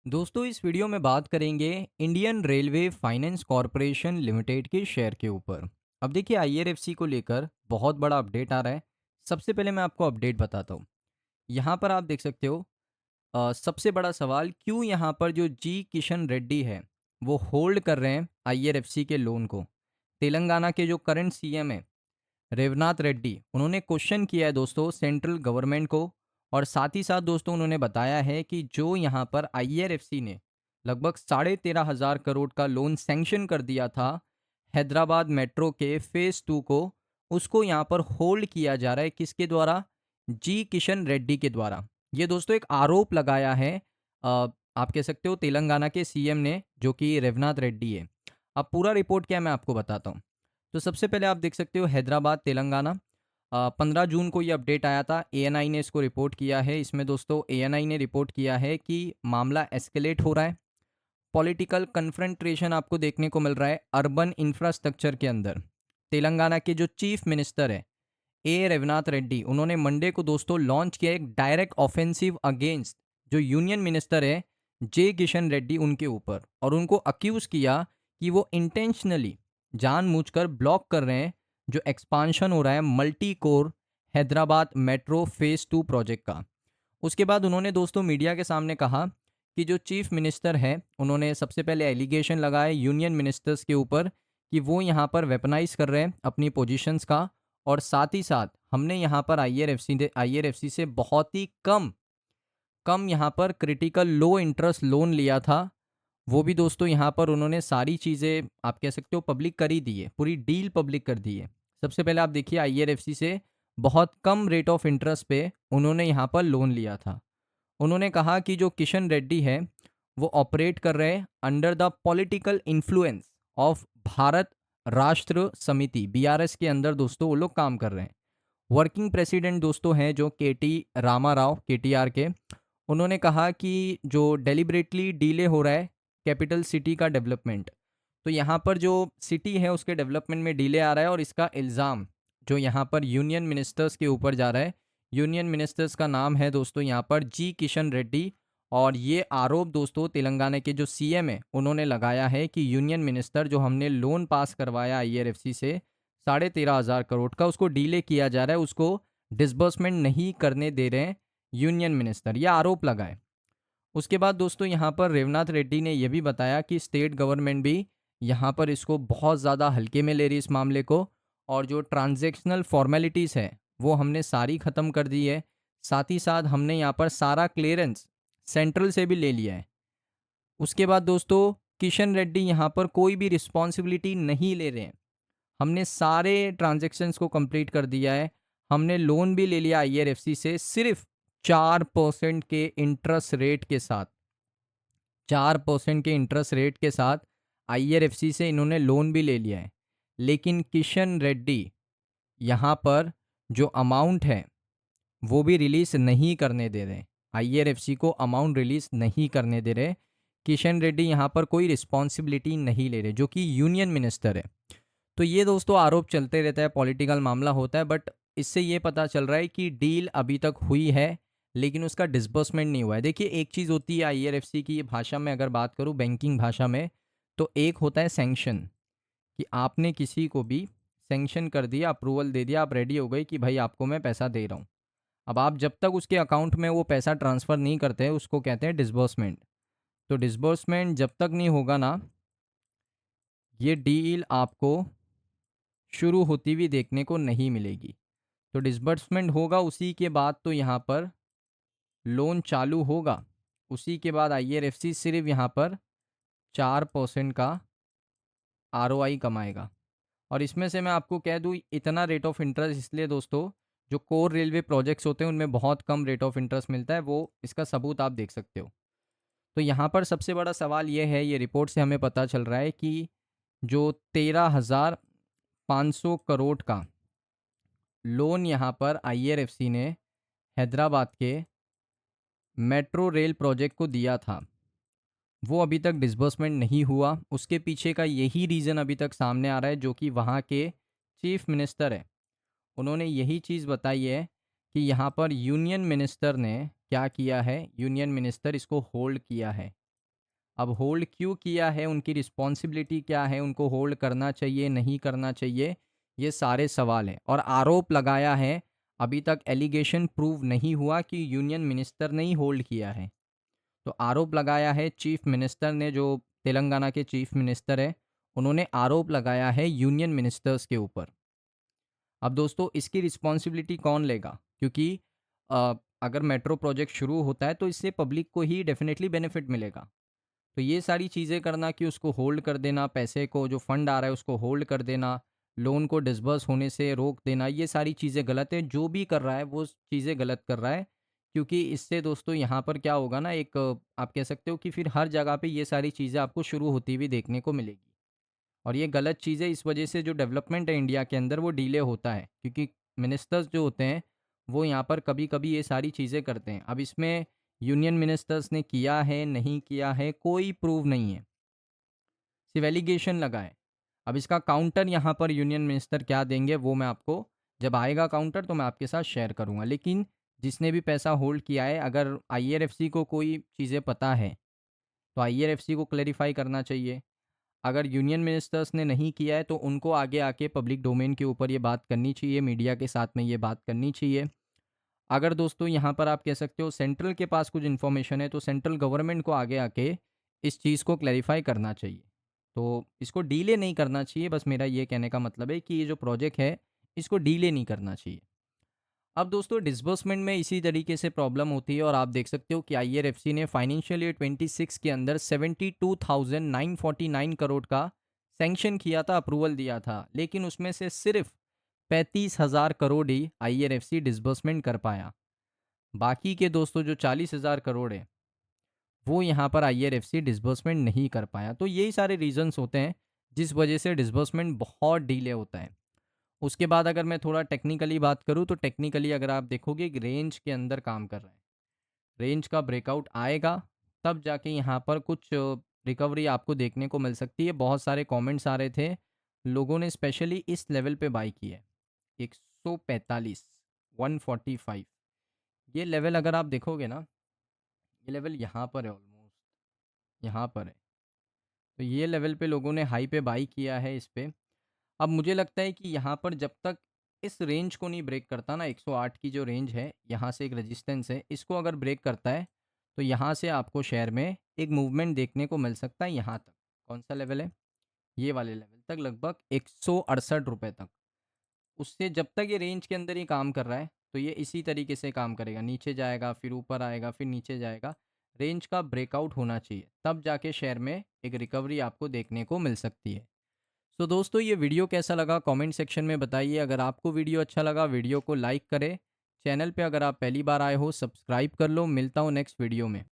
दोस्तों इस वीडियो में बात करेंगे Indian railway finance corporation limited के शेयर के ऊपर। अब देखिए आईआरएफसी को लेकर बहुत बड़ा अपडेट आ रहा है। सबसे पहले मैं आपको अपडेट बताता हूँ। यहाँ पर आप देख सकते हो। सबसे बड़ा सवाल क्यों यहाँ पर जो जी किशन रेड्डी है वो होल्ड कर रहे हैं आईआरएफसी के लोन को। तेलंगाना के जो करंट सीएम है रेवनाथ रेड्डी, उन्होंने क्वेश्चन किया है दोस्तों सेंट्रल गवर्नमेंट को। और साथ ही साथ दोस्तों उन्होंने बताया है कि जो यहाँ पर आईआरएफसी ने लगभग 13,500 करोड़ का लोन सैंक्शन कर दिया था हैदराबाद मेट्रो के फेज़ 2 को, उसको यहाँ पर होल्ड किया जा रहा है। किसके द्वारा? जी किशन रेड्डी के द्वारा। ये दोस्तों एक आरोप लगाया है आप कह सकते हो तेलंगाना के सीएम ने, जो कि रेवनाथ रेड्डी है। अब पूरा रिपोर्ट क्या है मैं आपको बताता हूँ। तो सबसे पहले आप देख सकते हो हैदराबाद तेलंगाना। 15 जून को ये अपडेट आया था, एएनआई ने इसको रिपोर्ट किया है। इसमें दोस्तों एएनआई ने रिपोर्ट किया है कि मामला एस्केलेट हो रहा है। पॉलिटिकल कन्फ्रंट्रेशन आपको देखने को मिल रहा है अर्बन इंफ्रास्ट्रक्चर के अंदर। तेलंगाना के जो चीफ मिनिस्टर है ए रघुनाथ रेड्डी, उन्होंने मंडे को दोस्तों लॉन्च किया एक डायरेक्ट ऑफेंसिव अगेंस्ट जो यूनियन मिनिस्टर है जे किशन रेड्डी उनके ऊपर, और उनको अक्यूज किया कि वो इंटेंशनली जानबूझकर ब्लॉक कर रहे हैं जो एक्सपांशन हो रहा है multi core Hyderabad metro phase 2 project का। उसके बाद उन्होंने दोस्तों मीडिया के सामने कहा कि जो चीफ मिनिस्टर है उन्होंने सबसे पहले एलिगेशन लगाए यूनियन मिनिस्टर्स के ऊपर कि वो यहाँ पर वेपनाइज कर रहे हैं अपनी पोजीशंस का। और साथ ही साथ हमने यहाँ पर आईआरएफसी से बहुत ही कम कम यहाँ पर क्रिटिकल लो इंटरेस्ट लोन लिया था। वो भी दोस्तों यहाँ पर उन्होंने सारी चीज़ें आप कह सकते हो पब्लिक कर ही दी है, पूरी डील पब्लिक कर दी है। सबसे पहले आप देखिए आईआरएफसी से बहुत कम रेट ऑफ इंटरेस्ट पे उन्होंने यहाँ पर लोन लिया था। उन्होंने कहा कि जो किशन रेड्डी है वो ऑपरेट कर रहे हैं under the political influence of Bharat राष्ट्र समिति बीआरएस के अंदर दोस्तों वो लोग काम कर रहे हैं। वर्किंग प्रेसिडेंट दोस्तों हैं जो केटी रामा राव केटीआर के। उन्होंने कहा कि जो डेलिबरेटली डीले हो रहा है कैपिटल सिटी का डेवलपमेंट, तो यहाँ पर जो सिटी है उसके डेवलपमेंट में डिले आ रहा है और इसका इल्ज़ाम जो यहाँ पर यूनियन मिनिस्टर्स के ऊपर जा रहा है। यूनियन मिनिस्टर्स का नाम है दोस्तों यहाँ पर जी किशन रेड्डी। और ये आरोप दोस्तों तेलंगाना के जो सीएम है उन्होंने लगाया है कि यूनियन मिनिस्टर जो हमने लोन पास करवाया आईआरएफसी से 13,500 करोड़ का, उसको डीले किया जा रहा है, उसको डिसबर्समेंट नहीं करने दे रहे हैं यूनियन मिनिस्टर, यह आरोप लगाए। उसके बाद दोस्तों यहाँ पर रेवनाथ रेड्डी ने यह भी बताया कि स्टेट गवर्नमेंट भी यहाँ पर इसको बहुत ज़्यादा हल्के में ले रही है इस मामले को। और जो ट्रांजैक्शनल फॉर्मेलिटीज़ है वो हमने सारी ख़त्म कर दी है। साथ ही साथ हमने यहाँ पर सारा क्लियरेंस सेंट्रल से भी ले लिया है। उसके बाद दोस्तों किशन रेड्डी यहाँ पर कोई भी रिस्पॉन्सिबिलिटी नहीं ले रहे हैं। हमने सारे ट्रांजैक्शंस को कंप्लीट कर दिया है। हमने लोन भी ले लिया आईआरएफसी से सिर्फ 4% के इंटरेस्ट रेट के साथ। 4% के इंटरेस्ट रेट के साथ आईआरएफसी से इन्होंने लोन भी ले लिया है। लेकिन किशन रेड्डी यहाँ पर जो अमाउंट है वो भी रिलीज़ नहीं करने दे रहे। आईआरएफसी को अमाउंट रिलीज़ नहीं करने दे रहे। किशन रेड्डी यहाँ पर कोई रिस्पॉन्सिबिलिटी नहीं ले रहे जो कि यूनियन मिनिस्टर है। तो ये दोस्तों आरोप चलते रहता है, पॉलिटिकल मामला होता है, बट इससे ये पता चल रहा है कि डील अभी तक हुई है लेकिन उसका डिसबर्समेंट नहीं हुआ है। देखिए एक चीज़ होती है आईआरएफसी की भाषा में, अगर बात करूँ बैंकिंग भाषा में, तो एक होता है सैंक्शन, कि आपने किसी को भी सैंक्शन कर दिया, अप्रूवल दे दिया, आप रेडी हो गए कि भाई आपको मैं पैसा दे रहा हूँ। अब आप जब तक उसके अकाउंट में वो पैसा ट्रांसफ़र नहीं करते उसको कहते हैं डिसबर्समेंट। तो डिसबर्समेंट जब तक नहीं होगा ना, ये डील आपको शुरू होती हुई देखने को नहीं मिलेगी। तो डिसबर्समेंट होगा उसी के बाद तो यहाँ पर लोन चालू होगा। उसी के बाद आईआरएफसी सिर्फ यहाँ पर 4% का आरओआई कमाएगा। और इसमें से मैं आपको कह दूँ इतना रेट ऑफ इंटरेस्ट इसलिए दोस्तों, जो कोर रेलवे प्रोजेक्ट्स होते हैं उनमें बहुत कम रेट ऑफ इंटरेस्ट मिलता है, वो इसका सबूत आप देख सकते हो। तो यहाँ पर सबसे बड़ा सवाल ये है, ये रिपोर्ट से हमें पता चल रहा है कि जो 13,500 करोड़ का लोन यहाँ पर आईआरएफसी ने हैदराबाद के मेट्रो रेल प्रोजेक्ट को दिया था, वो अभी तक डिसबर्समेंट नहीं हुआ। उसके पीछे का यही रीज़न अभी तक सामने आ रहा है, जो कि वहाँ के चीफ मिनिस्टर है, उन्होंने यही चीज़ बताई है कि यहाँ पर यूनियन मिनिस्टर ने क्या किया है, यूनियन मिनिस्टर इसको होल्ड किया है। अब होल्ड क्यों किया है, उनकी रिस्पॉन्सिबिलिटी क्या है, उनको होल्ड करना चाहिए, नहीं करना चाहिए, ये सारे सवाल हैं। और आरोप लगाया है, अभी तक एलिगेशन प्रूव नहीं हुआ कि यूनियन मिनिस्टर ने ही होल्ड किया है। तो आरोप लगाया है चीफ मिनिस्टर ने, जो तेलंगाना के चीफ मिनिस्टर है, उन्होंने आरोप लगाया है यूनियन मिनिस्टर्स के ऊपर। अब दोस्तों इसकी रिस्पॉन्सिबिलिटी कौन लेगा, क्योंकि अ, अगर मेट्रो प्रोजेक्ट शुरू होता है तो इससे पब्लिक को ही डेफिनेटली बेनिफिट मिलेगा। तो ये सारी चीज़ें करना कि उसको होल्ड कर देना, पैसे को जो फंड आ रहा है उसको होल्ड कर देना, लोन को डिसबर्स होने से रोक देना, ये सारी चीज़ें गलत है। जो भी कर रहा है वो चीज़ें गलत कर रहा है, क्योंकि इससे दोस्तों यहाँ पर क्या होगा ना, एक आप कह सकते हो कि फिर हर जगह पे ये सारी चीज़ें आपको शुरू होती हुई देखने को मिलेगी। और ये गलत चीज़ है, इस वजह से जो डेवलपमेंट है इंडिया के अंदर वो डिले होता है, क्योंकि मिनिस्टर्स जो होते हैं वो यहाँ पर कभी कभी ये सारी चीज़ें करते हैं। अब इसमें यूनियन मिनिस्टर्स ने किया है नहीं किया है कोई प्रूव नहीं है, सिर्फ एलिगेशन लगा है। अब इसका काउंटर यहाँ पर यूनियन मिनिस्टर क्या देंगे वो मैं आपको, जब आएगा काउंटर तो मैं आपके साथ शेयर करूँगा। लेकिन जिसने भी पैसा होल्ड किया है, अगर आईआरएफसी को कोई चीज़ें पता है तो आईआरएफसी को क्लेरिफाई करना चाहिए। अगर यूनियन मिनिस्टर्स ने नहीं किया है तो उनको आगे आके पब्लिक डोमेन के ऊपर ये बात करनी चाहिए, मीडिया के साथ में ये बात करनी चाहिए। अगर दोस्तों यहाँ पर आप कह सकते हो सेंट्रल के पास कुछ इन्फॉर्मेशन है तो सेंट्रल गवर्नमेंट को आगे आके इस चीज़ को क्लैरिफाई करना चाहिए। तो इसको डीले नहीं करना चाहिए, बस मेरा ये कहने का मतलब है कि ये जो प्रोजेक्ट है इसको डीले नहीं करना चाहिए। अब दोस्तों डिसबर्समेंट में इसी तरीके से प्रॉब्लम होती है, और आप देख सकते हो कि आईआरएफसी ने फाइनेंशियल ईयर 26 के अंदर 72,949 करोड़ का सैंक्शन किया था, अप्रूवल दिया था, लेकिन उसमें से सिर्फ 35,000 करोड़ ही आईआरएफसी डिसबर्समेंट कर पाया। बाकी के दोस्तों जो 40,000 करोड़ है वो यहाँ पर आईआरएफसी डिसबर्समेंट नहीं कर पाया। तो यही सारे रीजंस होते हैं जिस वजह से डिसबर्समेंट बहुत डिले होता है। उसके बाद अगर मैं थोड़ा टेक्निकली बात करूँ तो टेक्निकली अगर आप देखोगे कि रेंज के अंदर काम कर रहा है, रेंज का ब्रेकआउट आएगा तब जाके यहाँ पर कुछ रिकवरी आपको देखने को मिल सकती है। बहुत सारे कमेंट्स आ रहे थे, लोगों ने स्पेशली इस लेवल पे बाई किया है 145 145। ये लेवल अगर आप देखोगे ना, ये लेवल यहाँ पर है, ऑलमोस्ट यहाँ पर है। तो ये लेवल पे लोगों ने हाई पे बाई किया है इस पे। अब मुझे लगता है कि यहाँ पर जब तक इस रेंज को नहीं ब्रेक करता ना, 108 की जो रेंज है, यहाँ से एक रेजिस्टेंस है, इसको अगर ब्रेक करता है तो यहाँ से आपको शेयर में एक मूवमेंट देखने को मिल सकता है यहाँ तक। कौन सा लेवल है, ये वाले लेवल तक, लगभग 168 रुपये तक। उससे जब तक ये रेंज के अंदर ही काम कर रहा है तो ये इसी तरीके से काम करेगा, नीचे जाएगा फिर ऊपर आएगा फिर नीचे जाएगा। रेंज का ब्रेकआउट होना चाहिए तब जाके शेयर में एक रिकवरी आपको देखने को मिल सकती है। तो दोस्तों ये वीडियो कैसा लगा कमेंट सेक्शन में बताइए। अगर आपको वीडियो अच्छा लगा वीडियो को लाइक करें, चैनल पे अगर आप पहली बार आए हो सब्सक्राइब कर लो। मिलता हूँ नेक्स्ट वीडियो में।